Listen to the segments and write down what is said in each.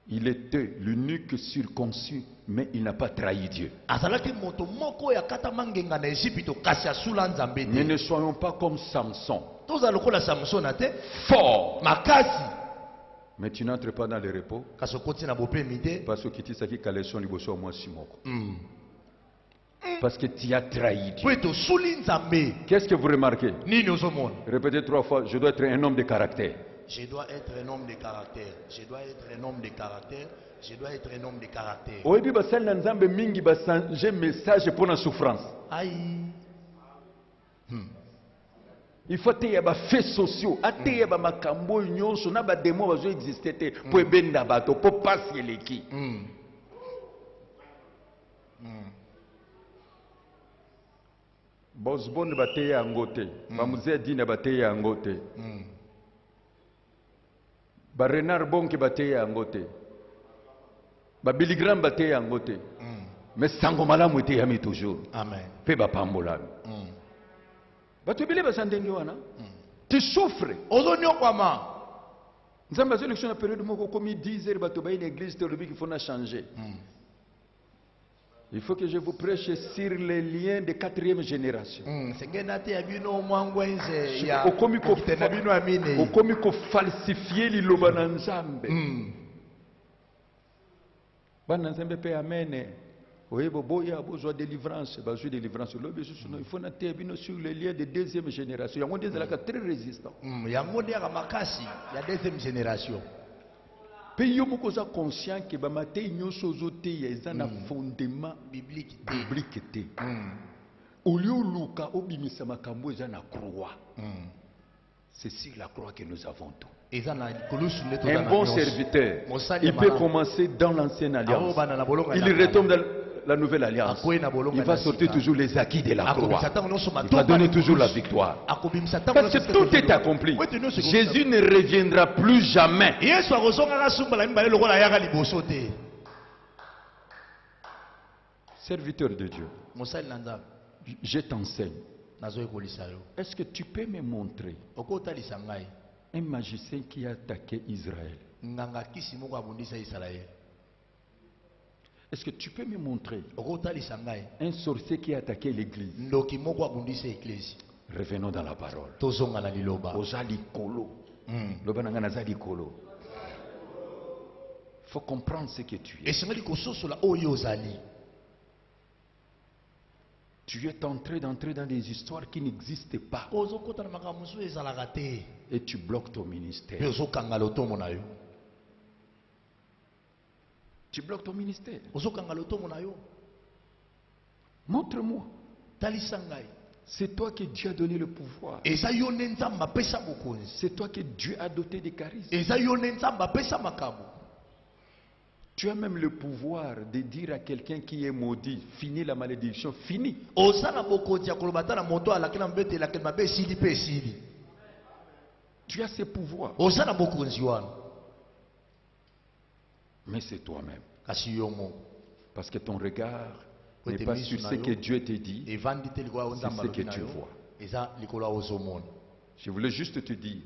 Il était l'unique circoncis, mais il n'a pas trahi Dieu. Mais ne soyons pas comme Samson. Fort. Mais tu n'entres pas dans le repos. Parce que tu sais parce que tu as trahi Dieu. Qu'est-ce que vous remarquez? Répétez 3 fois, je dois être un homme de caractère. Je dois être un homme de caractère. Je dois être un homme de caractère. Je dois être un homme de caractère. Oyebi basali na nzambe mingi basange message pour la souffrance. Aïe. Il faut te yaba faits sociaux, ate yaba makambo nyonso na ba démon bazo exister te pour ebenda bato pour passer leki. Bosbon bateye angote, ba muzee dina bateye angote. Ba Renard Bonke bateye angote. Ba Billy Graham bateye angote. Mais sango malamu ete yami toujours. Amen. Pe ba pambola. Bato bile basandenge wana. Tu souffres. Ozonyo kwama. Nzamba élection na période moko komi 10 heures bato ba une église théologique il faut na changer. Il faut que je vous prêche sur les liens de 4e génération. Okomi ko falsifier liloba na nzambe. Bana nzambe pe amene. Oyebo boya besoin de délivrance, besoin de délivrance. Il faut na te bino sur les liens de 2e génération. Yango ndezalaka très résistant. Yango ndeka makasi ya 2e génération. Pays où vous êtes conscient que les matins nyonso zote ya na fondement biblique te. Au lieu luka obimisa makambo eza na croix. C'est sur la croix que nous avons tout. Un bon serviteur, il peut commencer dans l'ancienne alliance. Il retombe dans la nouvelle alliance. Il va sortir toujours les acquis de la croix. Il va donner toujours la victoire. Parce que tout est accompli. Jésus ne reviendra plus jamais. Serviteur de Dieu, je t'enseigne. Est-ce que tu peux me montrer un magicien qui a attaqué Israël? Est-ce que tu peux me montrer un sorcier qui a attaqué l'église? Revenons dans la parole. Ozali kolo. Il faut comprendre ce que tu es. Tu es d'entrer dans des histoires qui n'existent pas. Et tu bloques ton ministère. Tu bloques ton ministère. Montre-moi. C'est toi que Dieu a donné le pouvoir. C'est toi que Dieu a doté de charisme. Tu as même le pouvoir de dire à quelqu'un qui est maudit, finis la malédiction, finis. Tu as ces pouvoirs. Mais c'est toi-même. Parce que ton regard n'est pas sur ce que Dieu te dit, c'est ce que tu vois. Je voulais juste te dire,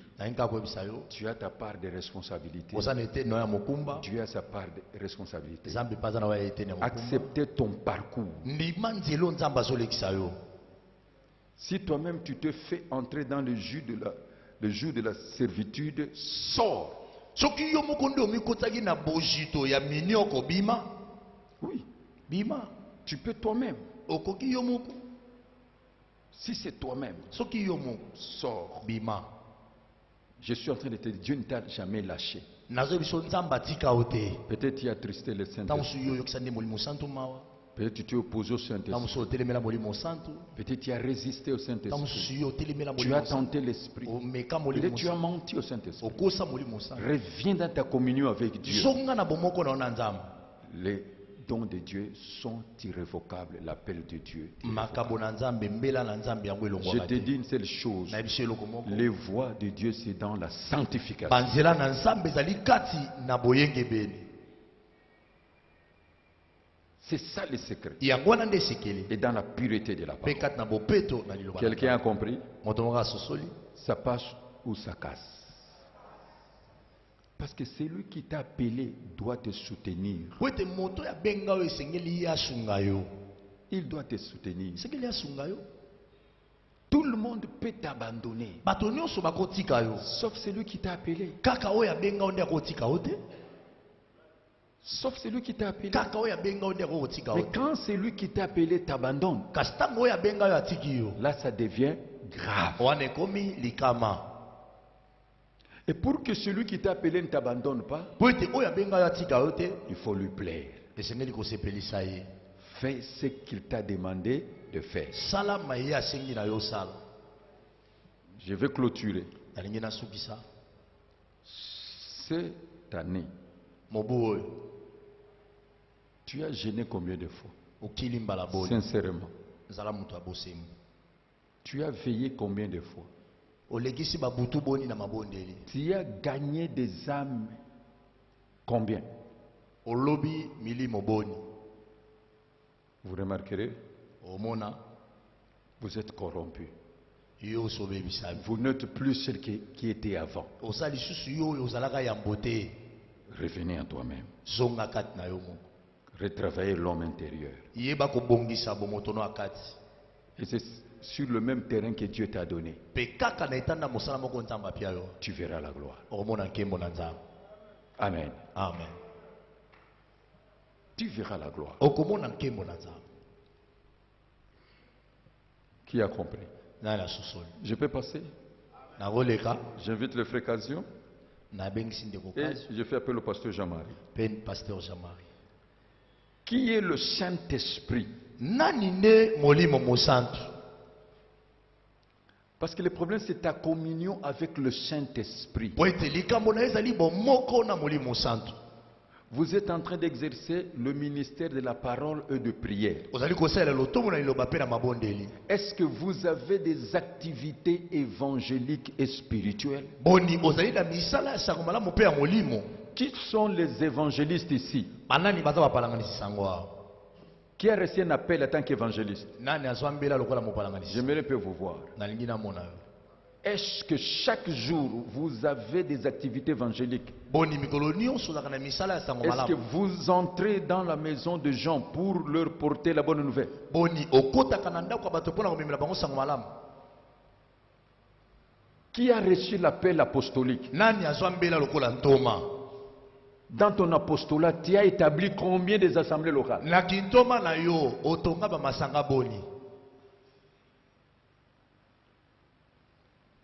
tu as ta part de responsabilité. Dieu a sa part de responsabilité. Accepter ton parcours. Si toi-même tu te fais entrer dans le jus de la servitude, sors. Oui. Tu peux toi-même. Si c'est toi-même, sors. Je suis en train de te dire, Dieu ne t'a jamais lâché. Peut-être tu as attristé le Saint-Esprit. Peut-être tu t'es opposé au Saint-Esprit. Peut-être tu as résisté au Saint-Esprit. Tu as tenté l'Esprit. Peut-être tu as menti au Saint-Esprit. Reviens dans ta communion avec Dieu. Les dons de Dieu sont irrévocables. L'appel de Dieu. Je te dis une seule chose. Les voies de Dieu, c'est dans la sanctification. C'est ça le secret. Et dans la pureté de la parole. Quelqu'un a compris? Ça passe ou ça casse. Parce que celui qui t'a appelé doit te soutenir. Il doit te soutenir. Tout le monde peut t'abandonner. Sauf celui qui t'a appelé. Sauf celui qui t'a appelé. Mais quand celui qui t'a appelé t'abandonne, là ça devient grave. Et pour que celui qui t'a appelé ne t'abandonne pas, il faut lui plaire. Fais ce qu'il t'a demandé de faire. Je vais clôturer. Cette année, tu as gêné combien de fois? Sincèrement. Tu as veillé combien de fois? Tu as gagné des âmes combien? Vous remarquerez, vous êtes corrompu. Vous n'êtes plus celle qui était avant. Revenez à toi-même. Retravaillez l'homme intérieur. Et c'est sur le même terrain que Dieu t'a donné. Tu verras la gloire. Amen. Amen. Tu verras la gloire. Qui a compris? Je peux passer? J'invite le frère Casion. Et je fais appel au pasteur Jean-Marie. Qui est le Saint-Esprit? Parce que le problème c'est ta communion avec le Saint-Esprit. Vous êtes en train d'exercer le ministère de la parole et de prière. Est-ce que vous avez des activités évangéliques et spirituelles? Qui sont les évangélistes ici? Qui a reçu un appel en tant qu'évangéliste? J'aimerais peu vous voir. Est-ce que chaque jour vous avez des activités évangéliques? Est-ce que vous entrez dans la maison de gens pour leur porter la bonne nouvelle? Qui a reçu l'appel apostolique? Dans ton apostolat, tu as établi combien des assemblées locales?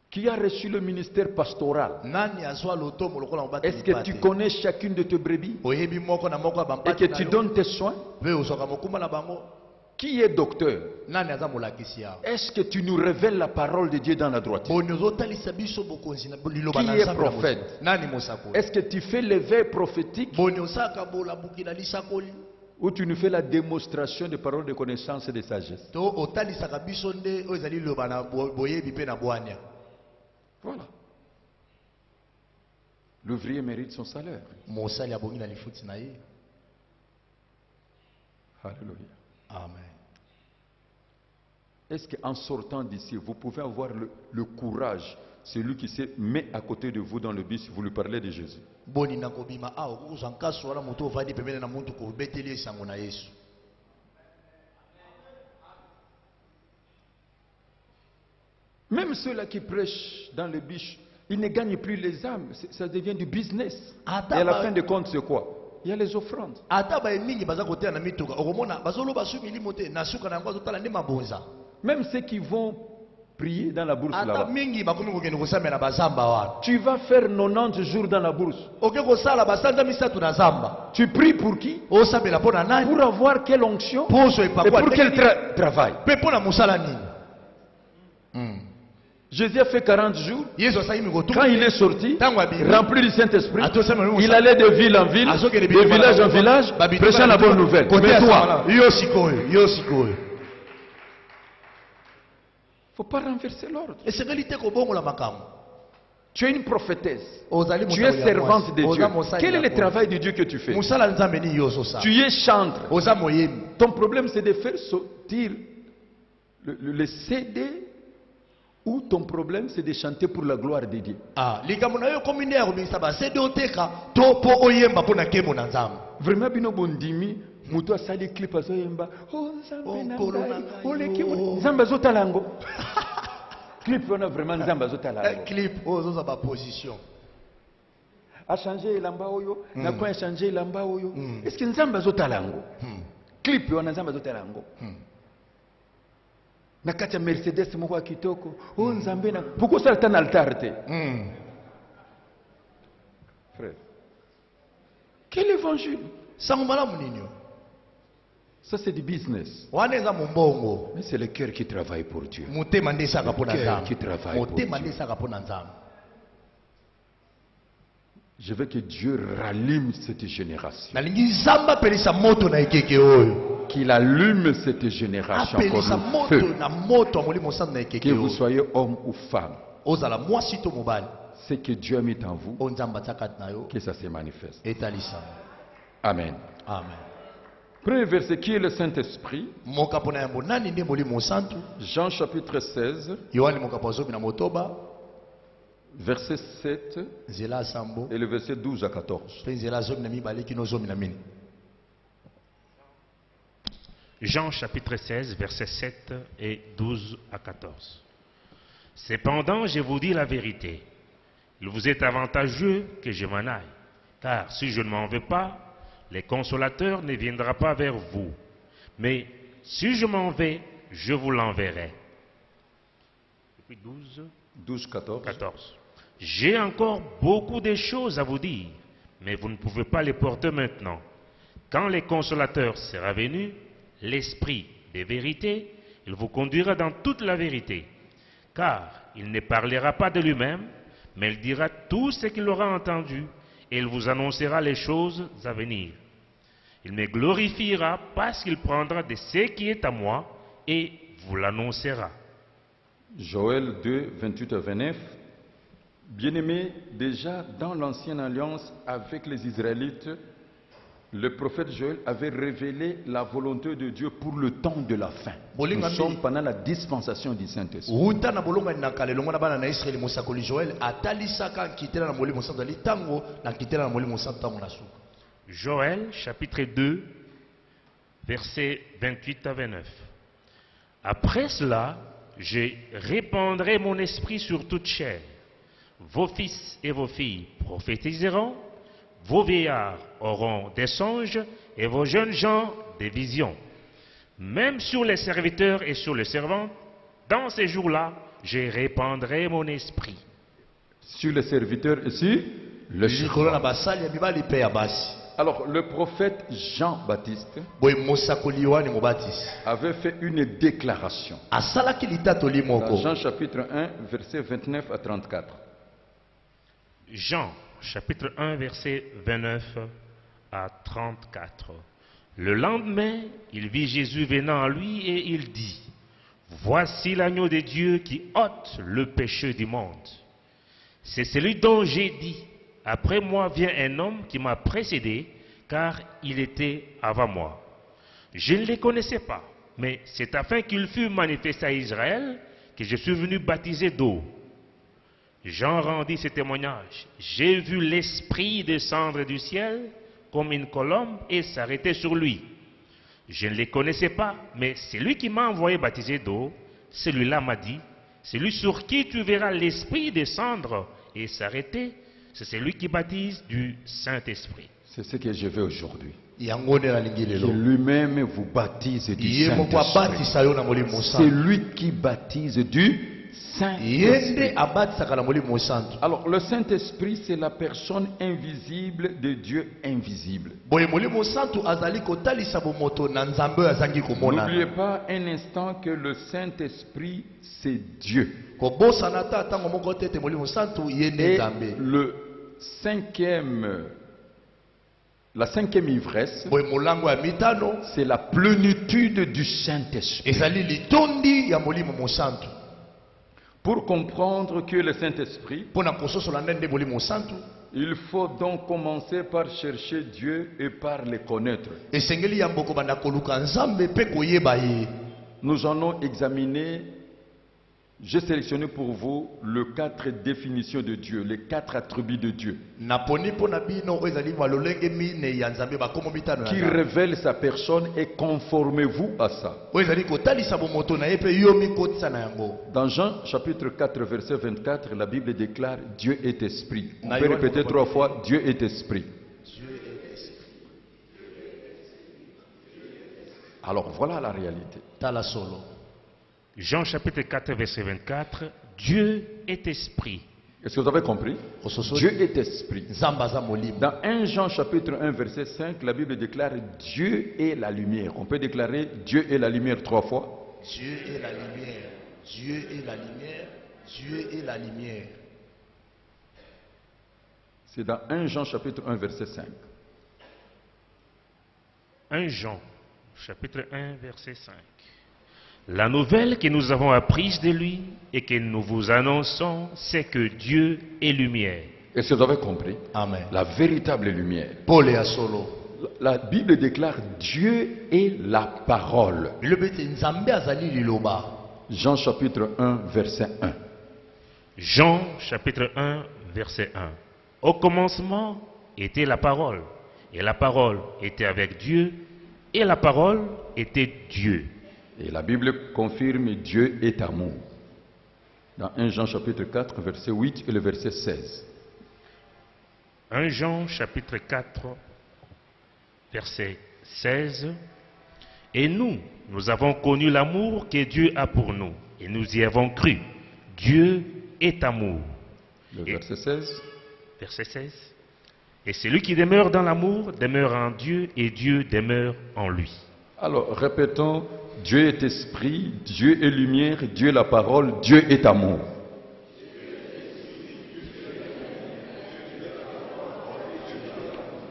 Qui a reçu le ministère pastoral? Est-ce que tu connais chacune de tes brebis et que tu donnes tes soins? Qui est docteur? Est-ce que tu nous révèles la parole de Dieu dans la droiture? Qui est prophète? Est-ce que tu fais l'éveil prophétique ou tu nous fais la démonstration de paroles de connaissance et de sagesse? Voilà. L'ouvrier mérite son salaire. Alléluia. Amen. Est-ce qu'en sortant d'ici, vous pouvez avoir le courage, celui qui se met à côté de vous dans le bus, vous lui parlez de Jésus? Même ceux-là qui prêchent dans le bus, ils ne gagnent plus les âmes. Ça devient du business. Et à la fin de compte, c'est quoi? Il y a les offrandes. Même ceux qui vont prier dans la bourse là-bas. Tu vas faire 90 jours dans la bourse. Tu pries pour qui? Pour avoir quelle onction? Et pour quel travail? Jésus a fait 40 jours. Quand il est sorti, rempli du Saint-Esprit, il allait de ville en ville, de village en village, prêchant la bonne nouvelle. Mais toi, il ne faut pas renverser l'ordre. Tu es une prophétesse. Tu es servante de Dieu. Quel est le travail de Dieu que tu fais? Tu es chantre. Ton problème c'est de faire sortir le CD Ou ton problème c'est de chanter pour la gloire de Dieu. Ah, likambo na yo komine ya kobisa ba c'est d'oteka to po oyemba pona kemo na nzambe. Vraiment bino bondimi mutu asali clip azoyemba oh nzambe na ngai oleki nzambe azotalango. Clip on a vraiment nzambe azotalango. Clip ozo ba position. A changé elamba oyo na kwa changer elamba oyo. Est-ce que nzambe azotalango? Clip on a nzambe azotalango. Na kati ya Mercedes moko kitoko oh nzambe na pourquoi ça est en altar te? Frère, quel évangile? Ça c'est du business. Mais c'est le cœur qui travaille pour Dieu. Le cœur qui travaille pour Dieu. Je veux que Dieu rallume cette génération. Qu'il allume cette génération comme le feu. Que vous soyez homme ou femme. Ce que Dieu a mis en vous, que ça se manifeste. Amen. Amen. Premier verset qui est le Saint-Esprit. Jean chapitre 16. Verset 7 et le verset 12 à 14. Jean chapitre 16, verset 7 et 12 à 14. Cependant, je vous dis la vérité. Il vous est avantageux que je m'en aille. Car si je ne m'en vais pas, le consolateur ne viendra pas vers vous. Mais si je m'en vais, je vous l'enverrai. Et puis 12, 14. J'ai encore beaucoup de choses à vous dire, mais vous ne pouvez pas les porter maintenant. Quand le consolateur sera venu, l'Esprit de vérité, il vous conduira dans toute la vérité. Car il ne parlera pas de lui-même, mais il dira tout ce qu'il aura entendu, et il vous annoncera les choses à venir. Il me glorifiera parce qu'il prendra de ce qui est à moi, et vous l'annoncera. Joël 2, 28 à 29. Bien-aimé, déjà dans l'ancienne alliance avec les Israélites, le prophète Joël avait révélé la volonté de Dieu pour le temps de la fin. Nous sommes pendant la dispensation du Saint-Esprit. Joël chapitre 2, versets 28 à 29. Après cela, je répandrai mon esprit sur toute chair. Vos fils et vos filles prophétiseront, vos vieillards auront des songes et vos jeunes gens des visions. Même sur les serviteurs et sur les servants, dans ces jours-là, je répandrai mon esprit. Sur les serviteurs et sur le servant. Alors, le prophète Jean-Baptiste avait fait une déclaration. Dans Jean chapitre 1, verset 29 à 34. Jean chapitre 1, verset 29 à 34. Le lendemain, il vit Jésus venant à lui et il dit: Voici l'agneau de Dieu qui ôte le péché du monde. C'est celui dont j'ai dit: Après moi vient un homme qui m'a précédé, car il était avant moi. Je ne le connaissais pas, mais c'est afin qu'il fût manifesté à Israël que je suis venu baptiser d'eau. Jean rendit ce témoignage: J'ai vu l'Esprit descendre du ciel comme une colombe et s'arrêter sur lui. Je ne le connaissais pas, mais celui qui m'a envoyé baptiser d'eau, celui-là m'a dit: Celui sur qui tu verras l'Esprit descendre et s'arrêter, c'est celui qui baptise du Saint-Esprit. C'est ce que je veux aujourd'hui. Que lui-même vous baptise du Saint-Esprit. C'est lui qui baptise du Saint-Esprit. Alors, le Saint-Esprit, c'est la personne invisible de Dieu invisible. N'oubliez pas un instant que le Saint-Esprit, c'est Dieu. Et la cinquième ivresse, c'est la plénitude du Saint-Esprit. Pour comprendre que le Saint-Esprit, il faut donc commencer par chercher Dieu et par le connaître. Nous allons examiner J'ai sélectionné pour vous les 4 définitions de Dieu, les 4 attributs de Dieu qui révèlent sa personne et conformez-vous à ça. Dans Jean chapitre 4 verset 24, la Bible déclare Dieu est esprit. On peut répéter 3 fois, Dieu est esprit. Alors voilà la réalité. Jean chapitre 4 verset 24, Dieu est esprit. Est-ce que vous avez compris? Dieu est esprit. Dans 1 Jean chapitre 1 verset 5, la Bible déclare Dieu est la lumière. On peut déclarer Dieu est la lumière 3 fois. Dieu est la lumière. Dieu est la lumière. Dieu est la lumière. C'est dans 1 Jean chapitre 1 verset 5. 1 Jean chapitre 1 verset 5. La nouvelle que nous avons apprise de lui et que nous vous annonçons, c'est que Dieu est lumière. Est-ce que vous avez compris? Amen. La véritable lumière. Paul et Solo. La Bible déclare Dieu est la parole. Jean chapitre 1 verset 1. Jean chapitre 1 verset 1. Au commencement était la parole, et la parole était avec Dieu, et la parole était Dieu. Et la Bible confirme Dieu est amour. Dans 1 Jean chapitre 4 verset 8 et le verset 16. 1 Jean chapitre 4 verset 16. Et nous avons connu l'amour que Dieu a pour nous, et nous y avons cru. Dieu est amour. Le verset 16. Verset 16. Et celui qui demeure dans l'amour demeure en Dieu, et Dieu demeure en lui. Alors, répétons, Dieu est esprit, Dieu est lumière, Dieu est la parole, Dieu est amour.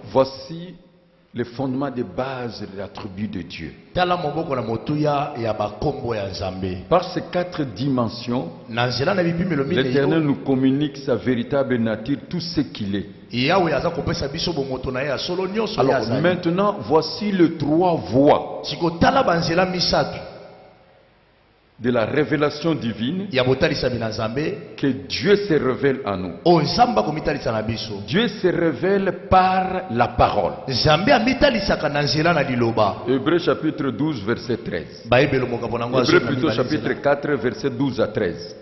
Voici les fondements de base de l'attribut de Dieu. Par ces 4 dimensions, l'Éternel nous communique sa véritable nature, tout ce qu'il est. Alors maintenant, voici les 3 voies de la révélation divine que Dieu se révèle à nous. Dieu se révèle par la parole. Hébreux chapitre 12 verset 13. Hébreux plutôt chapitre 4 verset 12 à 13.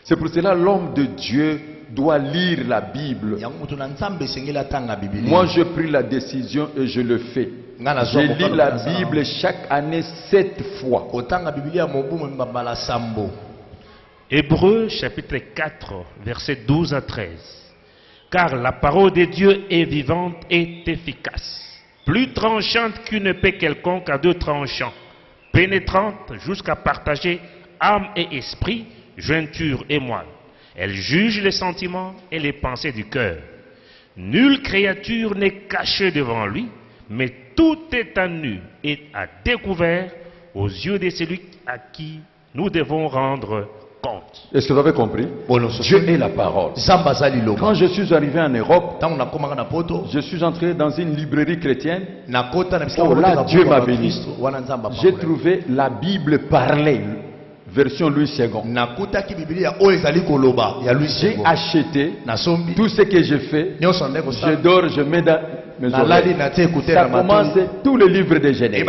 C'est pour cela l'homme de Dieu doit lire la Bible. Moi j'ai pris la décision et je le fais. Je lis la Bible chaque année 7 fois. Hébreux chapitre 4 verset 12 à 13. Car la parole de Dieu est vivante et efficace, plus tranchante qu'une épée quelconque à 2 tranchants, pénétrante jusqu'à partager âme et esprit, jointure et moelle. Elle juge les sentiments et les pensées du cœur. Nulle créature n'est cachée devant lui, mais tout est à nu et à découvert aux yeux de celui à qui nous devons rendre compte. Est-ce que vous avez compris? Dieu est la parole. Quand je suis arrivé en Europe, je suis entré dans une librairie chrétienne. Oh là, Dieu m'a béni. J'ai trouvé la Bible parlée, version Louis II. J'ai acheté tout ce que j'ai fait. Je dors, je mets dans mes oreilles. Ça commence tous les livres de Genèse.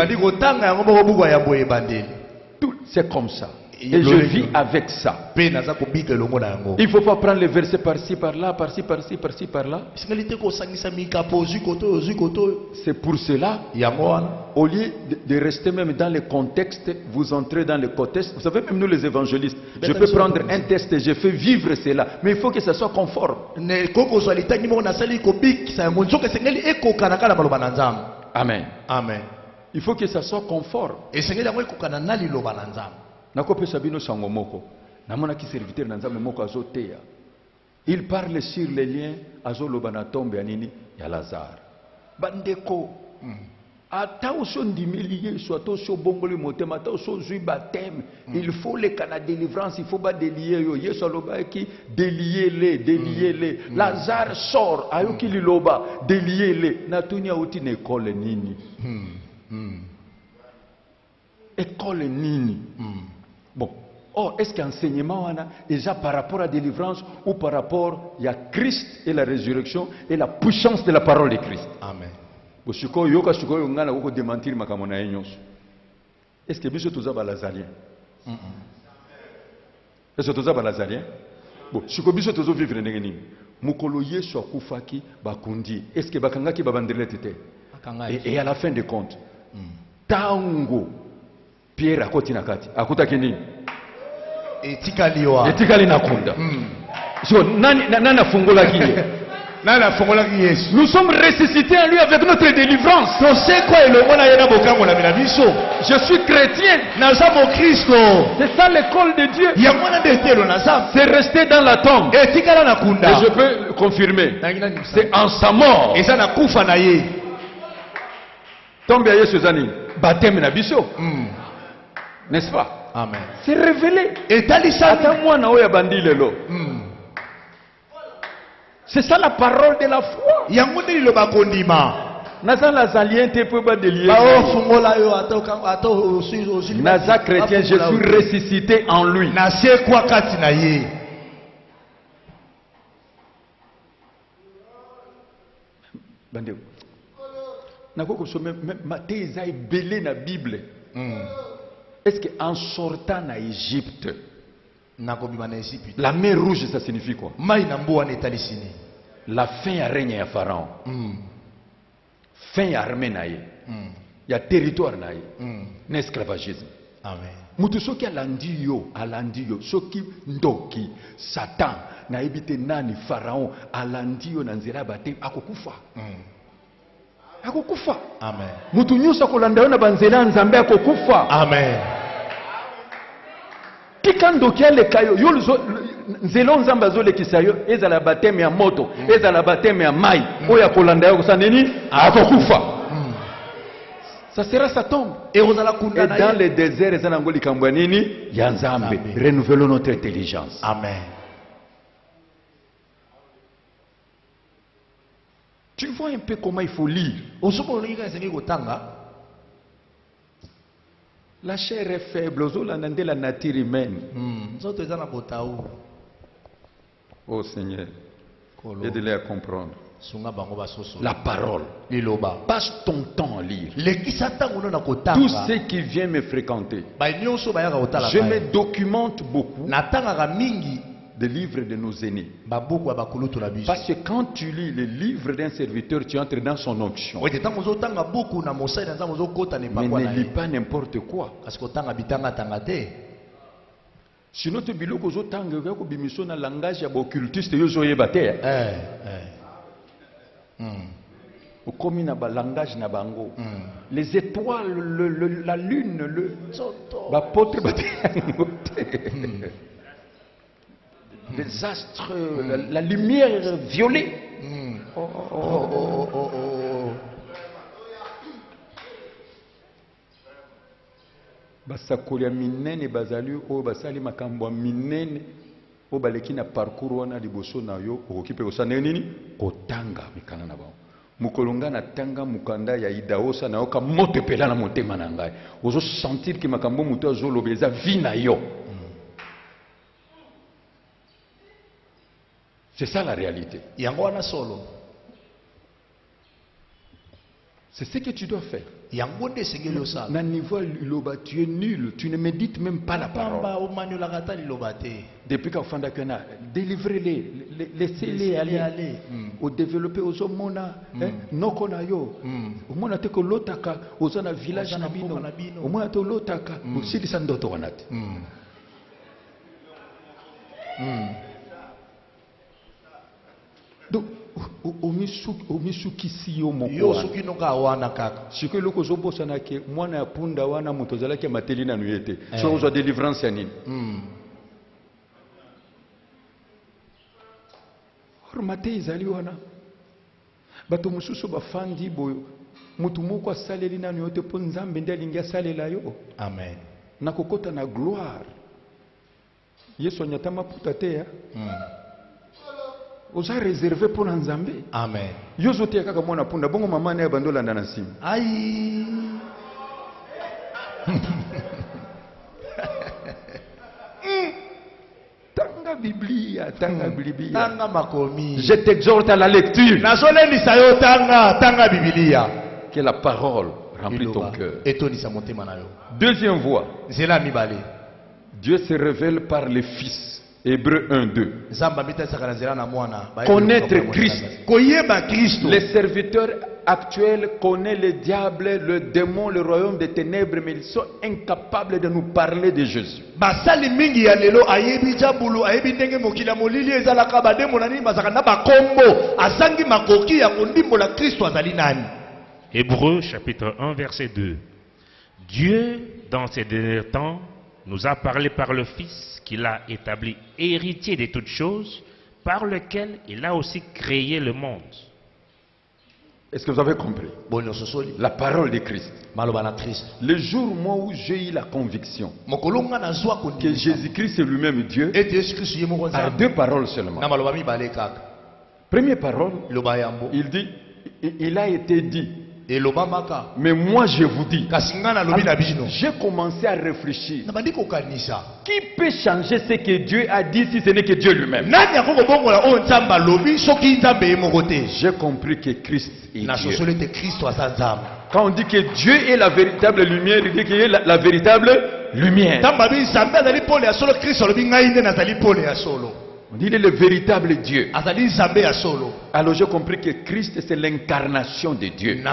C'est comme ça. Et je vis avec ça. Il ne faut pas prendre les versets par-ci, par-là, par-ci, par-ci, par-ci, par-là. C'est pour cela, au lieu de rester même dans les contextes, vous entrez dans les contextes. Vous savez, même nous les évangélistes, je peux prendre un texte et je fais vivre cela. Mais il faut que ça soit conforme. Amen. Amen. Il faut que ça soit conforme. Il parle sur les liens azoloba na tombe ya nini ya Lazare. Bandeko. Ata osondimeli soit oso bongoli motema ata oso zui baptême. Il faut les canaux de délivrance, il faut pas délier yo. Yesu aloba ki délier-les. Lazare sort ayoki liloba délier-les. Natunya uti na école nini. École nini. Bon, Or, est-ce qu'enseignement wana déjà par rapport à délivrance ou par rapport à Christ et la résurrection et la puissance de la parole de Christ? Amen. Bosiko yoka siko yongana ko démentir makambo na nyonso. Est-ce que biso toza ba lazalien? Est-ce que toza ba lazalien? Bon, siko biso tozo vivre ndenge nini? Mukolo Yesu akufaki bakundi. Est-ce que bakangaki babandele tete? Et à la fin de compte, tango Pierre akoti nakati. Akutaki nini? Etikali nakunda. So nani afungola kiye? Nani afungola kiye Yesu? Nous sommes ressuscités en lui avec notre délivrance. So c'est quoi le mona yena bokango na biso? Je suis chrétien. Naza mo Kristo. C'est ça l'école de Dieu. Ya mona ndetelo naza. C'est resté dans la tombe. Etikala nakunda. Et je peux confirmer. C'est en sa mort. Eza na kufa na ye. Tombe ya Yesu zani. Baptême na biso. N'est-ce pas? Amen. C'est révélé. Et talisami. C'est ça la parole de la foi. Yanguni le bakondima. Naza lazalien te peut pas délier. Naza chrétien, je suis ressuscité en lui. Nase kwa kati na ye. Bandeo. Nako ko somme maté eza belé na Bible. Est-ce qu'en sortant en Égypte, la mer rouge, ça signifie quoi? La fin à règne à Pharaon. Fin à armée naïe. Il y a territoire naïe. L'esclavagisme. Amen. Mutu soki alandi yo, soki ndoki, Satan, na ebite nani, Pharaon, alandi yo nanzira bate, akokufa. Akokufa. Amen. Mutu nyusa kolanda yo na banzela nzambe akokufa. Amen. Kikando kiale kayo yo nzela nzambe azolekisa yo ezala bateme ya moto, ezala bateme ya mai, oya kolanda yo kusana nini? Akokufa. Ça sera sa tombe. Et dans le désert, ezala ngoli kambwa nini? Ya nzambe. Renouvelons notre intelligence. Amen. Tu vois un peu comment il faut lire. La chair est faible, la nature humaine. Oh Seigneur, aide-les à comprendre. La parole. Passe ton temps à lire. Tout ce qui vient me fréquenter, je me documente beaucoup des livres de nos aînés. Parce que quand tu lis les livres d'un serviteur, tu entres dans son onction. Mais ne lis pas n'importe quoi. Sinon, tu biloko kozo tanga ko bimiso na langage ya occultiste yo zo yebate. Comme na ba langage na bango. Les étoiles, la lune, le l'apôtre bate. Les astres, la lumière violée. Basakolia minene bazali o basali makambo minene o baleki na parcours wana liboso na yo okipe osana nini kotanga mikana na bango mukolonga na tanga mukanda ya idaosa na yoka moto pela na motema na ngai ozo sentir ki makambo muto azolobeza vi na yo. C'est ça la réalité. C'est ce que tu dois faire. Na niveau loba, tu es nul. Tu ne médites même pas la parole. Depuis qu'on fanda kena, délivrez-les, laissez-les aller. Au développer aux homona, noko na yo. Au mona te ko lotaka, aux na village na bino. Au mona te lotaka, aussi di sandoto wanati. Donc, omisukisi yo moko sikoyo eloko ozobosana ke mwana ya punda wana moto azalaki ya mateli nanu ye te soki ozwa délivrance ya nini. or mate ezali wana bato mosusu bafandi boyo motu moko asaleli nanu yo te mpo nzambe nde alingi asalela yo. Amen. nakokota na gloire yesu anyata maputa te ya oza réservé pour Nzambe. Amen. Yozo te kaka mwana punda bongo mama na bandola ndana sim. Aïe. Biblia, tanga Biblia. Tanga makomi. Je t'exhorte à la lecture. Nazolendisa yo tanga Biblia. Que la parole remplit ton cœur. Etonisa motema na yo. Deuxième voie. Zela mibale. Dieu se révèle par le Fils. Hébreux 1:2. Connaître Christ. Les serviteurs actuels connaissent le diable, le démon, le royaume des ténèbres, mais ils sont incapables de nous parler de Jésus. Hébreux chapitre 1 verset 2. Dieu, dans ces derniers temps, nous a parlé par le Fils qu'il a établi héritier de toutes choses, par lequel il a aussi créé le monde. Est-ce que vous avez compris? La parole de Christ. Le jour moi où j'ai eu la conviction que Jésus-Christ est lui-même Dieu, par deux paroles seulement. Première parole, il dit, il a été dit. Mais moi je vous dis, j'ai commencé à réfléchir. Qui peut changer ce que Dieu a dit si ce n'est que Dieu lui-même? J'ai compris que Christ est Dieu. Quand on dit que Dieu est la véritable lumière, il dit qu'il est la véritable lumière. On dit qu'il est le véritable Dieu. Alors j'ai compris que Christ c'est l'incarnation de Dieu.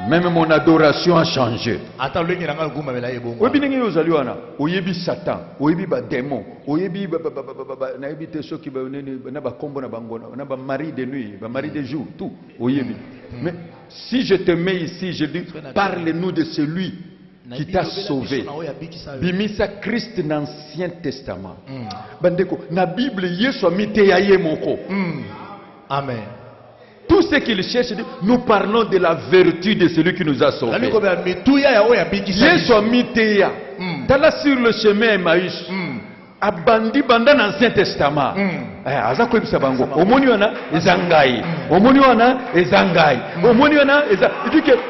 Même mon adoration a changé. Oyebi Satan, oyebi ba démon, oyebi na yebi te soki ba na ba kombo na bango na ba mari de nuit, ba mari de jour, tout oyebi. Mais si je te mets ici, je dis parle-nous de celui qui t'a sauvé. Bimisa Christ dans l'Ancien Testament. Bandeko, na Bible Yesu amite yaye moko. Amen. Tout ce qu'il cherche, nous parlons de la vertu de celui qui nous a sauvés. Yesu amite ya. Tala sur le chemin Emmaüs. Abandi banda dans l'Ancien Testament. Aza ko ebisa bango. Omoni wana ezangai. Omoni wana ezangai. Omoni wana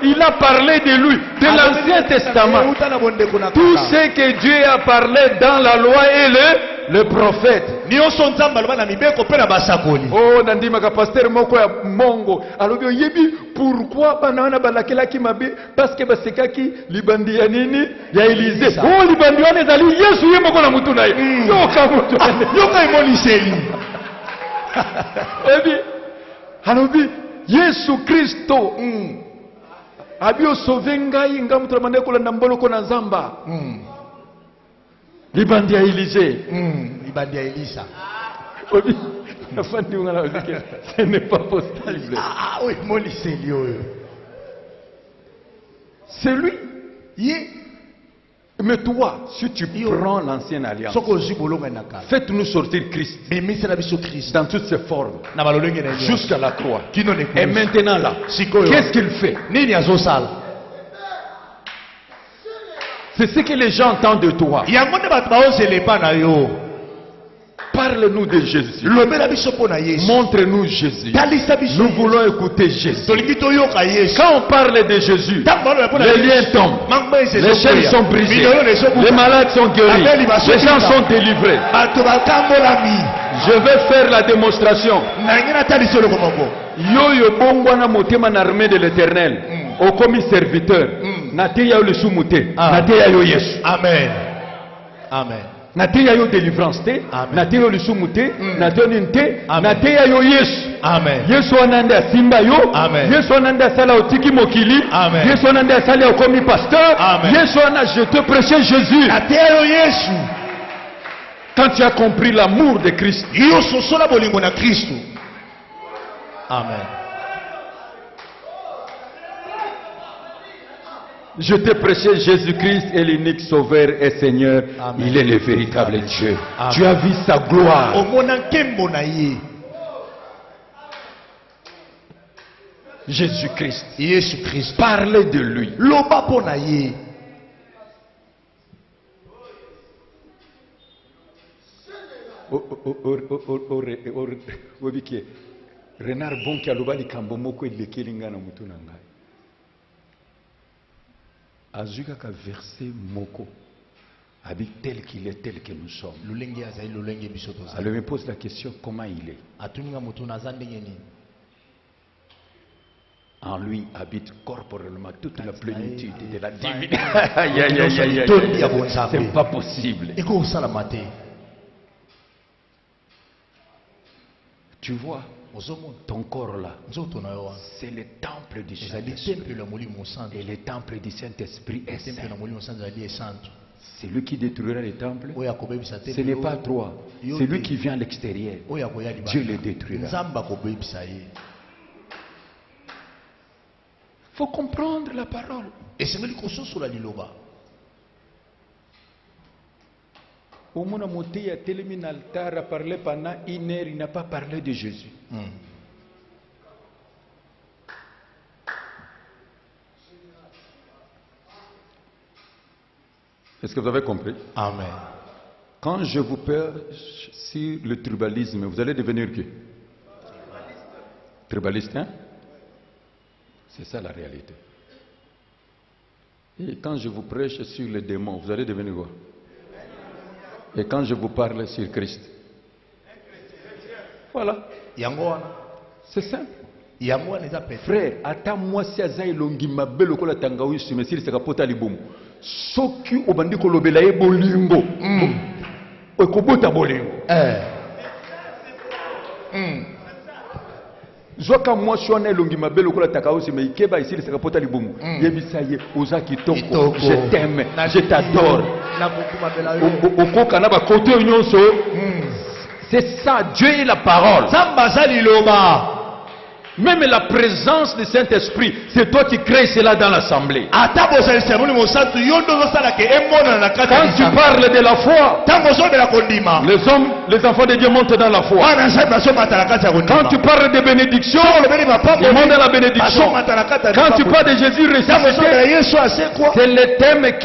il a parlé de lui, de l'Ancien Testament. Tout ce que Dieu a parlé dans la loi et le prophète. Oh nandima ka pasteur moko ya mongo. Alobi yebi pourquoi banana balakela ki mabe parce que basekaki libandi ya nini ya Élysée. Oh libandi wana ezali Yesu ye moko na mutu na ye. Yoka mutu. Yoka imoniseli. Ebi alobi Yesu Kristo. Abio sauvé ngai ngamutra maneko na mboloko na nzamba. Libandi ya Élysée. Libandi ya Elisa. Obi afandi ngala ozike. Ce n'est pas possible. Oui, moniseli oyo. C'est lui. Mais toi, si tu prends l'ancienne alliance, faites-nous sortir Christ dans toutes ses formes, jusqu'à la croix. Et maintenant là, qu'est-ce qu'il fait? C'est ce que les gens entendent de toi. Parle-nous de Jésus. Montre-nous Jésus. Nous voulons écouter Jésus. Quand on parle de Jésus, les liens tombent, les chaînes sont brisées, les malades sont guéris, les gens sont délivrés. Je vais faire la démonstration. Yo bongwana motema na armée de l'Éternel. Au commis serviteur. Nateya yo le soumouté. Nateya yo Yesu. Amen. Amen. Nateya yo délivrance te, nateya yo lisumu te, nateya yo nte, nateya yo Yesu. Amen. Yesu ananda simba yo, Yesu ananda sala otiki mokili, Yesu ananda sala okomi pasteur, Yesu ananda je te prêchais Jésus. Nateya yo Yesu. Quand tu as compris l'amour de Christ, yo sosola bolingo na Kristo. Amen. Je te prêchais Jésus-Christ est l'unique sauveur et Seigneur. Amen. Il est le véritable Dieu. Amen. Tu as vu sa gloire. Jésus-Christ. Jésus-Christ. Parlez de lui. Renard bon qui a l'obali kambomoko et lekelinga na mutunanga. Azuka ka verset moko habite tel qu'il est, tel que nous sommes. lolenge azali lolenge biso tozali. Alors il me pose la question, comment il est? atuninga moto naza ndenge nini? En lui habite corporellement toute la plénitude de la divinité. C'est pas possible. Tu vois, ton corps là, c'est le temple du Saint-Esprit. Et le temple du Saint-Esprit est saint. C'est lui qui détruira les temples. Ce n'est pas toi. C'est lui qui vient à l'extérieur. Dieu les détruira. Il faut comprendre la parole. Au moment où il a télé altar a parlé pendant 1 heure, il n'a pas parlé de Jésus. Est-ce que vous avez compris? Amen. Quand je vous parle sur le tribalisme, vous allez devenir qui? Tribaliste, hein? C'est ça la réalité. Et quand je vous prêche sur les démons, vous allez devenir quoi? Et quand je vous parle sur Christ, voilà. C'est simple. Frère, attends-moi si azaï longi mabelo kola tangawi sumesiri sekapota libomu. Soki obandi kolobela e bolingo. Ekobota bolingo. Zoka moi shona longi mabelo kola tangawi sumesiri keba isiri sekapota libomu. Yebisaye oza kitoko. Je t'aime, je t'adore. Okoka na ba kote nyonso. C'est ça, Dieu est la parole. Même la présence du Saint-Esprit, c'est toi qui crées cela dans l'assemblée. Quand tu parles de la foi, les enfants de Dieu montent dans la foi. Quand tu parles de bénédiction, ils montent dans la bénédiction. Quand tu parles de Jésus ressuscité, c'est le thème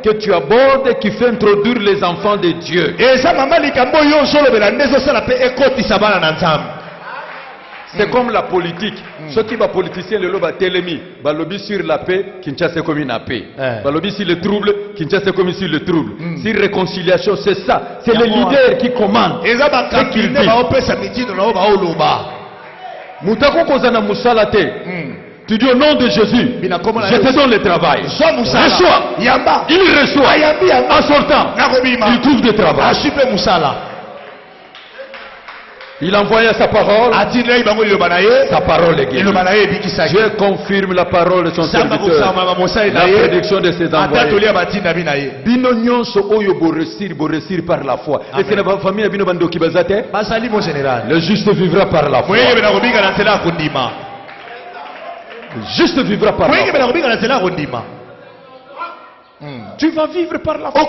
que tu abordes qui fait introduire les enfants de Dieu. C'est comme la politique. Ceux qui sont politiciens, le loba télémi, balobi sur la paix, Kinshasa comme une paix. Balobi sur le trouble, Kinshasa comme sur le trouble. Sur réconciliation, c'est ça. C'est les leaders qui commandent. C'est qu'ils disent. Moutako kozana musalate. Tu dis au nom de Jésus, je te donne le travail. Reçois. Il reçoit. En sortant, il trouve du travail. Il envoya sa parole. Sa parole est guérie. Dieu confirme la parole de son serviteur. La prédiction de ses envoyés. Bino nyonso oyo boresir par la foi. Est-ce que la famille a bino bandoki bazate? Le juste vivra par la foi. Le juste vivra par la foi. Tu vas vivre par la foi.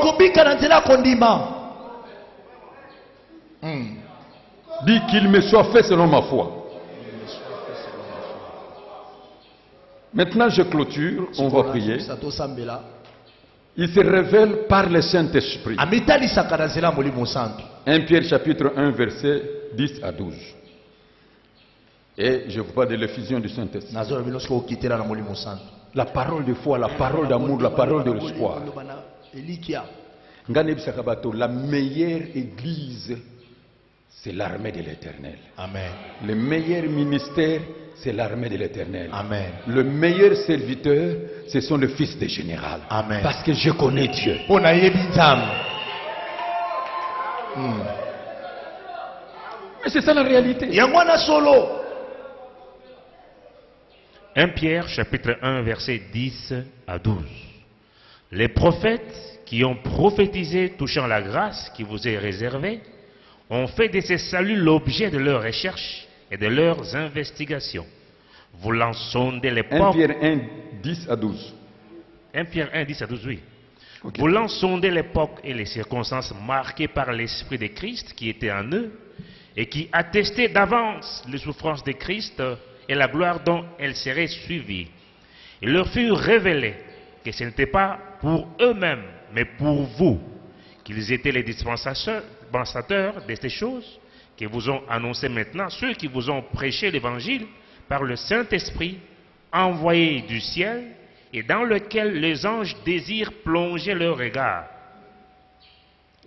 Dis qu'il me soit fait selon ma foi. Maintenant je clôture, on va prier. Il se révèle par le Saint-Esprit. 1 Pierre chapitre 1 verset 10 à 12. Et je vous parle de l'effusion du Saint-Esprit. La parole de foi, la parole d'amour, la parole de l'espoir. La meilleure église, c'est l'armée de l'Éternel. Amen. Le meilleur ministère, c'est l'armée de l'Éternel. Amen. Le meilleur serviteur, ce sont les fils des généraux. Amen. Parce que je connais Dieu. Mais c'est ça la réalité. 1 Pierre chapitre 1 verset 10 à 12. Les prophètes qui ont prophétisé touchant la grâce qui vous est réservée ont fait de ces saluts l'objet de leurs recherches et de leurs investigations. Voulant sonder l'époque... 1 Pierre 1, 10 à 12. 1 Pierre 1, 10 à 12, oui. Okay. Voulant sonder l'époque et les circonstances marquées par l'Esprit de Christ qui était en eux et qui attestaient d'avance les souffrances de Christ et la gloire dont elles seraient suivies. Il leur fut révélé que ce n'était pas pour eux-mêmes, mais pour vous, qu'ils étaient les dispensateurs de ces choses qui vous ont annoncé maintenant, ceux qui vous ont prêché l'évangile par le Saint-Esprit envoyé du ciel et dans lequel les anges désirent plonger leur regard.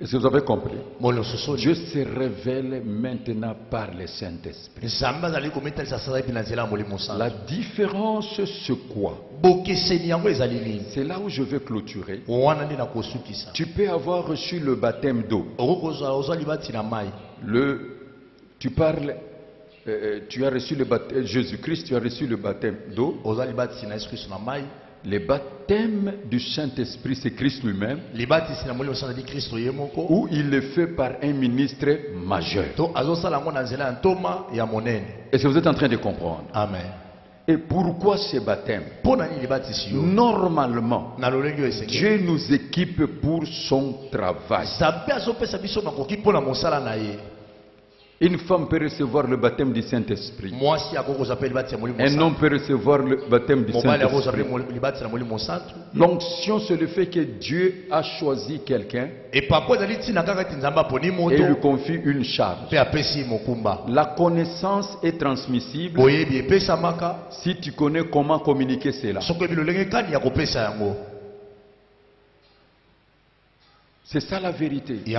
Est-ce que vous avez compris? Molo soso Dieu se révèle maintenant par le Saint-Esprit. Nzambe azali kometa lisasa epi na nzela ya molimo santu. La différence, c'est quoi? Bokeseni yango ezali nini? C'est là où je vais clôturer. Wana nde nakosukisa. Tu peux avoir reçu le baptême d'eau. Okokozala ozwa libati na mai. Tu parles, tu as reçu le baptême, Jésus-Christ, tu as reçu le baptême d'eau. Ozwa libati na Yesu Kristo na mai. Le baptême du Saint-Esprit, c'est Christ lui-même. Libati na molimo santu di Kristo ye moko. Où il est fait par un ministre majeur. To azosala yango na nzela ya ntoma ya monene. Est-ce que vous êtes en train de comprendre? Amen. Et pourquoi ce baptême? Normalement, Dieu nous équipe pour son travail. Une femme peut recevoir le baptême du Saint-Esprit. Un homme peut recevoir le baptême du Saint-Esprit. L'onction, c'est le fait que Dieu a choisi quelqu'un et lui confie une charge. La connaissance est transmissible si tu connais comment communiquer cela. C'est ça la vérité. Et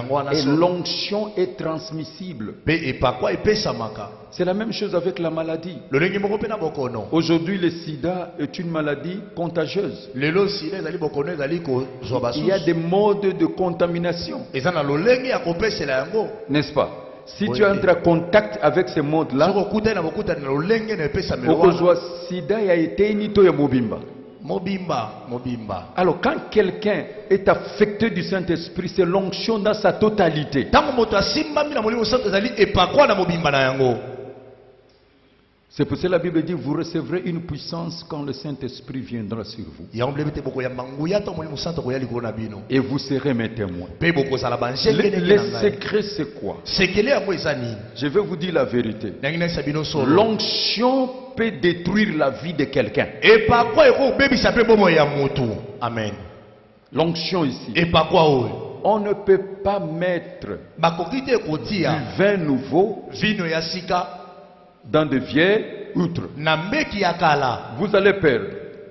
l'onction est transmissible. C'est la même chose avec la maladie. Aujourd'hui, le sida est une maladie contagieuse. Il y a des modes de contamination. N'est-ce pas? Si tu entres en contact avec ces modes-là, sida a été nito ya mobimba. Alors quand quelqu'un est affecté du Saint-Esprit, c'est l'onction dans sa totalité. C'est pour cela que la Bible dit, vous recevrez une puissance quand le Saint-Esprit viendra sur vous. Et vous serez mes témoins. Le secret, c'est quoi? Je vais vous dire la vérité. L'onction peut détruire la vie de quelqu'un. Amen. L'onction ici. On ne peut pas mettre du vin nouveau dans de vieilles outres. Vous allez perdre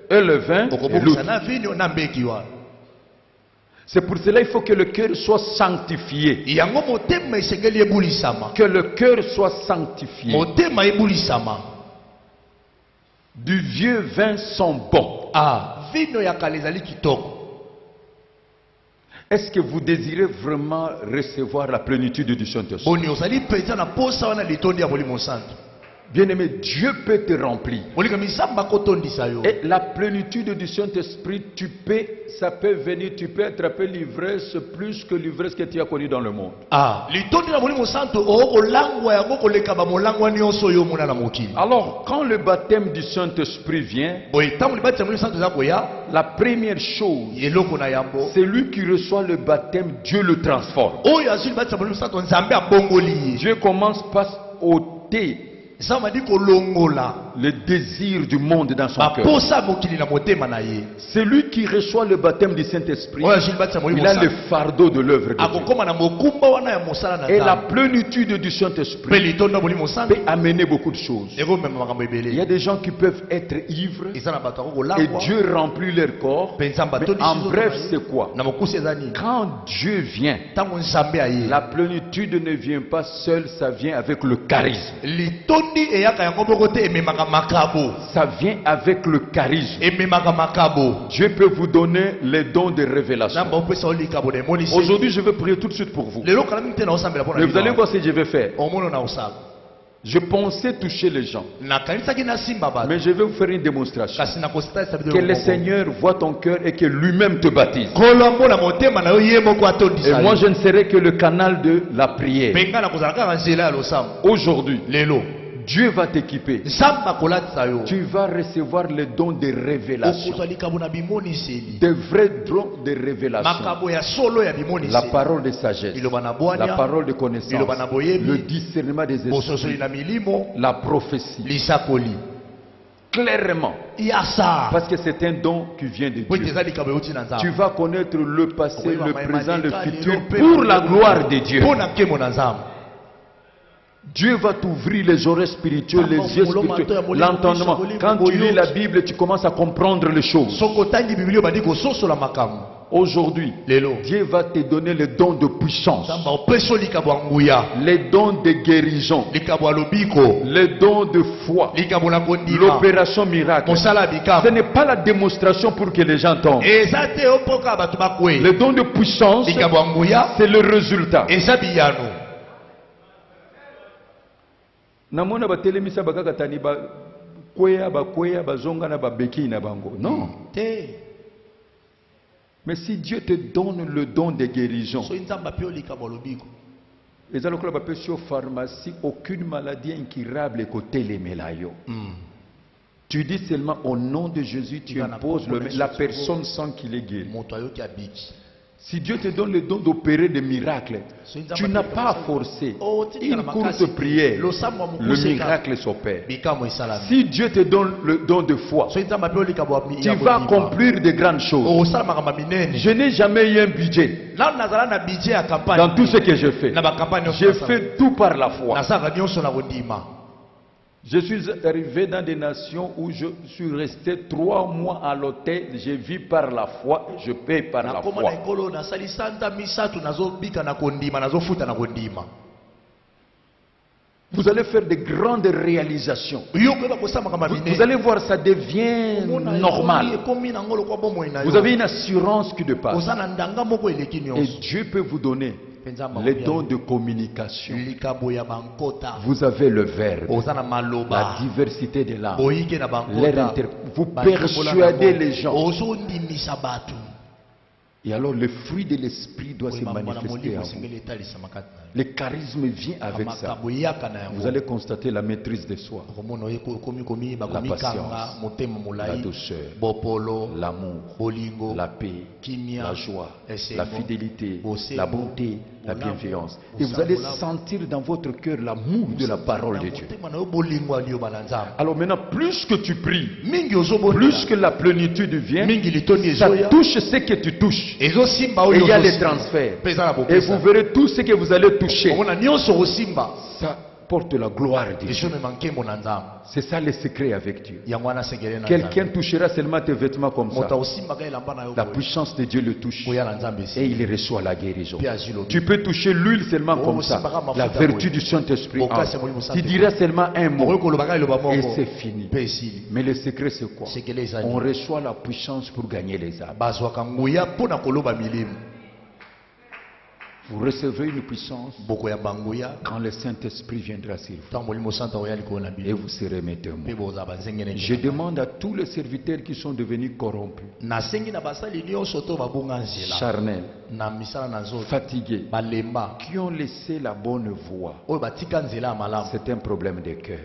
et le vin et l'outre. C'est pour cela qu'il faut que le cœur soit sanctifié. Que le cœur soit sanctifié. Du vieux vin sont bons. Est-ce que vous désirez vraiment recevoir la plénitude du Saint-Esprit? Bien-aimé, Dieu peut te remplir. Et la plénitude du Saint-Esprit, ça peut venir, tu peux attraper l'ivresse plus que l'ivresse que tu as connue dans le monde. Alors, quand le baptême du Saint-Esprit vient, la première chose, c'est lui qui reçoit le baptême, Dieu le transforme. Dieu commence par ôter le désir du monde dans son cœur. C'est lui qui reçoit le baptême du Saint-Esprit. Il a le fardeau de l'œuvre de Dieu. Et la plénitude du Saint-Esprit peut amener beaucoup de choses. Il y a des gens qui peuvent être ivres et Dieu remplit leur corps. Mais en bref, c'est quoi? Quand Dieu vient, la plénitude ne vient pas seule, ça vient avec le charisme. Ça vient avec le charisme. Dieu peut vous donner les dons de révélation. Aujourd'hui, je vais prier tout de suite pour vous. Mais vous allez voir ce que je vais faire. Je pensais toucher les gens, mais je vais vous faire une démonstration. Que le Seigneur voit ton cœur et que lui-même te baptise. Et moi, je ne serai que le canal de la prière. Aujourd'hui, Dieu va t'équiper. Tu vas recevoir les dons de révélation. Des vrais dons de révélation. La parole de sagesse. La parole de connaissance. Le discernement des esprits. La prophétie. Clairement. Parce que c'est un don qui vient de Dieu. Tu vas connaître le passé, le présent, le futur pour la gloire de Dieu. Dieu va t'ouvrir les oreilles spirituelles, les yeux spirituels, l'entendement. Quand tu lis la Bible, tu commences à comprendre les choses. Aujourd'hui, Dieu va te donner les dons de puissance, les dons de guérison, les dons de foi, l'opération miracle. Ce n'est pas la démonstration pour que les gens tombent. Les dons de puissance, c'est le résultat. Non. Mais si Dieu te donne le don de guérison, les allocs sur pharmacie, aucune maladie incurable côté les mélayos. Tu dis seulement au nom de Jésus, tu imposes la personne sans qu'il est guéri. Si Dieu te donne le don d'opérer des miracles, tu n'as pas à forcer. Une courte prière, le miracle s'opère. Si Dieu te donne le don de foi, tu vas accomplir de grandes choses. Je n'ai jamais eu un budget dans tout ce que je fais. Je fais tout par la foi. Je suis arrivé dans des nations où je suis resté 3 mois à l'hôtel. Je vis par la foi, je paye par la foi. Vous allez faire de grandes réalisations. Vous allez voir, ça devient normal. Vous avez une assurance qui dépasse. Et Dieu peut vous donner les dons de communication. Vous avez le verbe, la diversité des langues, vous persuadez les gens. Et alors le fruit de l'esprit doit se manifester en vous. Le charisme vient avec ça. Vous allez constater la maîtrise de soi, la patience, la douceur, l'amour, la paix, la joie, la fidélité, la bonté, la bienveillance. Et vous allez sentir dans votre cœur l'amour de la parole de Dieu. Alors maintenant, plus que tu pries, plus que la plénitude vient, ça touche ce que tu touches. Et il y a les transferts. Et vous verrez tout ce que vous allez toucher. Ça porte la gloire de Dieu. C'est ça le secret avec Dieu. Quelqu'un touchera seulement tes vêtements comme ça. La puissance de Dieu le touche. Et il reçoit la guérison. Tu peux toucher l'huile seulement comme ça. La vertu du Saint-Esprit. Tu diras seulement un mot. Et c'est fini. Mais le secret c'est quoi? On reçoit la puissance pour gagner les âmes. Vous recevez une puissance quand le Saint-Esprit viendra sur vous. Et vous serez mes témoins. Je demande à tous les serviteurs qui sont devenus corrompus, charnels, fatigués, qui ont laissé la bonne voie. C'est un problème de cœur.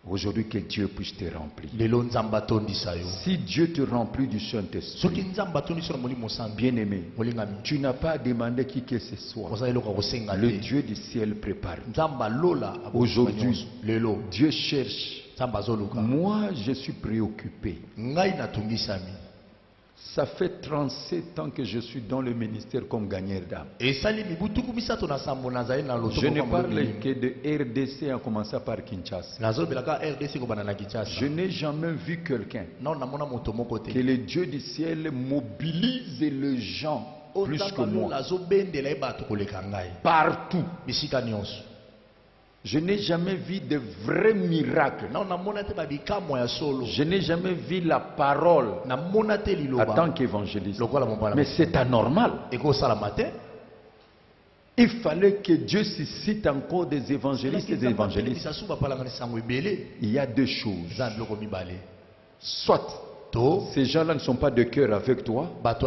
Aujourd'hui, que Dieu puisse te remplir. Si Dieu te remplit du Saint-Esprit, bien-aimé, tu n'as pas à demander qui que ce soit. Le Dieu du ciel prépare. Aujourd'hui, Dieu cherche. Moi, je suis préoccupé. Ça fait 37 ans que je suis dans le ministère comme gagneur d'âme. Je ne parle que de RDC en commençant par Kinshasa. Je n'ai jamais vu quelqu'un que le Dieu du ciel mobilise les gens plus que moi. Partout. Je n'ai jamais vu de vrais miracles. Je n'ai jamais vu la parole en tant qu'évangéliste. Mais c'est anormal. Il fallait que Dieu suscite encore des évangélistes et des évangélistes. Il y a deux choses. Soit ces gens-là ne sont pas de cœur avec toi parce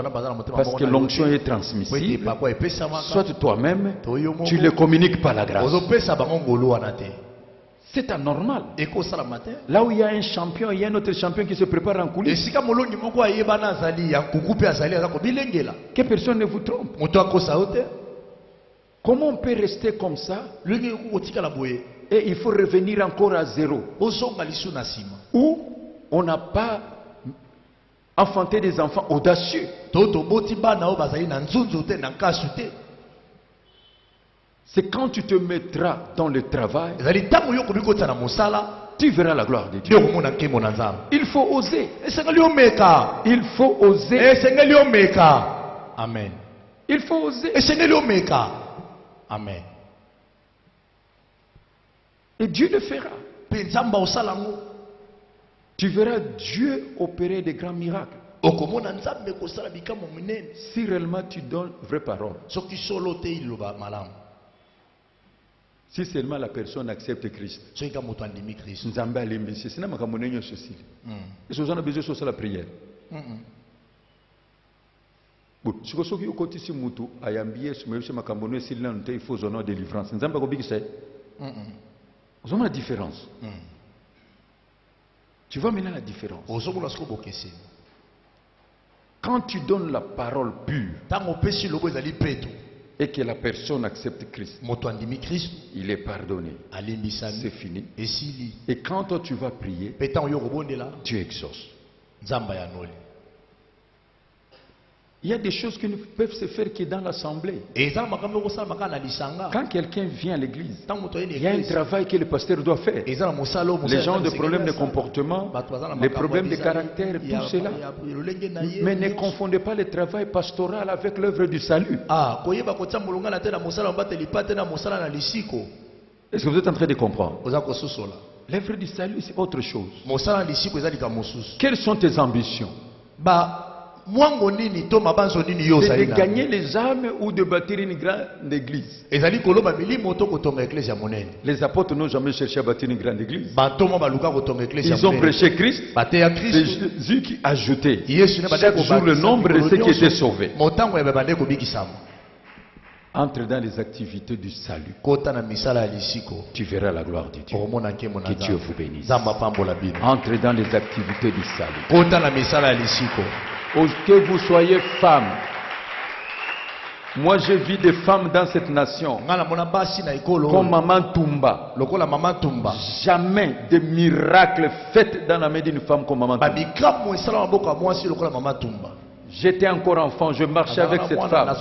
que l'onction est transmissible. Soit toi-même, tu ne les communiques pas la grâce. C'est anormal. Là où il y a un champion, il y a un autre champion qui se prépare en coulisses. Que personne ne vous trompe. Comment on peut rester comme ça? Et il faut revenir encore à zéro. Où on n'a pas enfanter des enfants audacieux. C'est quand tu te mettras dans le travail tu verras la gloire de Dieu. Il faut oser. Il faut oser. Amen. Il faut oser. Amen. Et Dieu le fera. Tu verras Dieu opérer des grands miracles. Si réellement tu donnes vraie parole. Si seulement la personne accepte Christ. Nzambe alimbisi. Sina makamonenyo ceci. Est-ce que vous en avez besoin de la prière? Bon, si vous avez côté si mutu ayambie sumebisha makamono s'il n'a pas il faut zonner délivrance. Nzambe ko bikisa. Vous avez la différence. Tu vois maintenant la différence. Quand tu donnes la parole pure et que la personne accepte Christ, il est pardonné. C'est fini. Et quand toi tu vas prier, Dieu exauce. Il y a des choses qui ne peuvent se faire que dans l'assemblée. Quand quelqu'un vient à l'église, il y a un travail que le pasteur doit faire. Les gens ont des problèmes de comportement, des problèmes de caractère, tout cela. Mais ne confondez pas le travail pastoral avec l'œuvre du salut. Est-ce que vous êtes en train de comprendre? L'œuvre du salut, c'est autre chose. Quelles sont tes ambitions? C'est de gagner les âmes ou de bâtir une grande église. Les apôtres n'ont jamais cherché à bâtir une grande église. Ils ont prêché Christ. Jésus qui ajoutait chaque jour le nombre de ceux qui étaient sauvés. Entre dans les activités du salut. Tu verras la gloire de Dieu. Que Dieu vous bénisse. Entre dans les activités du salut. Que vous soyez femme. Moi j'ai vu des femmes dans cette nation. Comme Maman Toumba. Jamais de miracle fait dans la main d'une femme comme Maman Toumba. J'étais encore enfant, je marchais avec cette femme.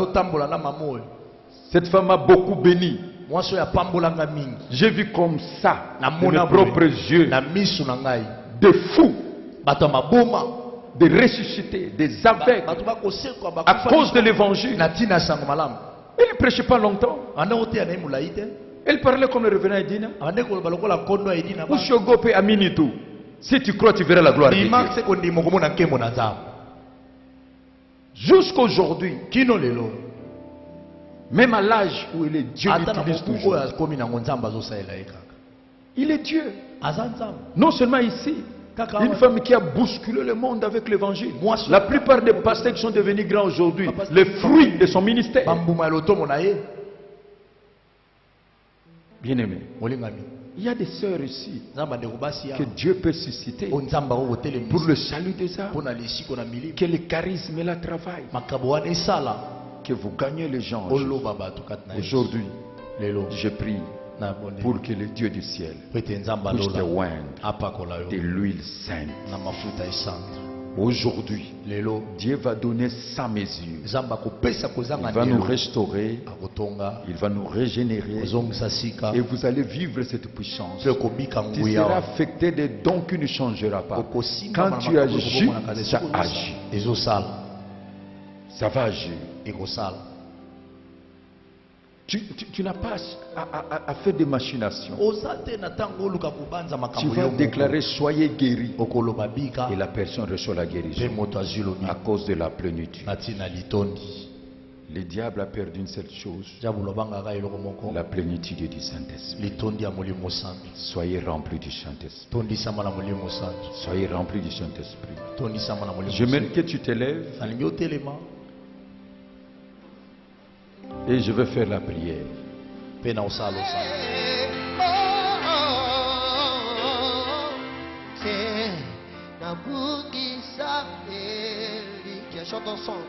Cette femme m'a beaucoup béni. J'ai vu comme ça, de mes propres yeux, des fous, des ressuscités, des aveugles, à cause de l'évangile. Elle ne prêchait pas longtemps. Elle parlait comme le revenant Edina. Si tu crois, tu verras la gloire de Dieu. Jusqu'aujourd'hui, même à l'âge où il est Dieu, l'utilise toujours. Il est Dieu. Non seulement ici. Une femme qui a bousculé le monde avec l'évangile. La plupart des pasteurs qui sont devenus grands aujourd'hui, le fruit de son ministère. Bien-aimé, il y a des sœurs ici que Dieu peut susciter pour le salut des âmes. Que le charisme et le travail. Que vous gagnez les gens. Aujourd'hui, je prie pour que le Dieu du ciel puisse te oindre de l'huile sainte. Aujourd'hui, Dieu va donner sa mesure. Il va nous restaurer, il va nous régénérer, et vous allez vivre cette puissance. Tu seras affecté des dons qui ne changera pas. Quand tu agis, ça agit. Ça va agir. Tu n'as pas à faire des machinations. Tu vas déclarer soyez guéri. Et la personne reçoit la guérison à cause de la plénitude. Le diable a perdu une seule chose, la plénitude du Saint-Esprit. Soyez remplis du Saint-Esprit. Soyez remplis du Saint-Esprit. Je mène que tu t'élèves. Et je vais faire la prière. Chante ensemble.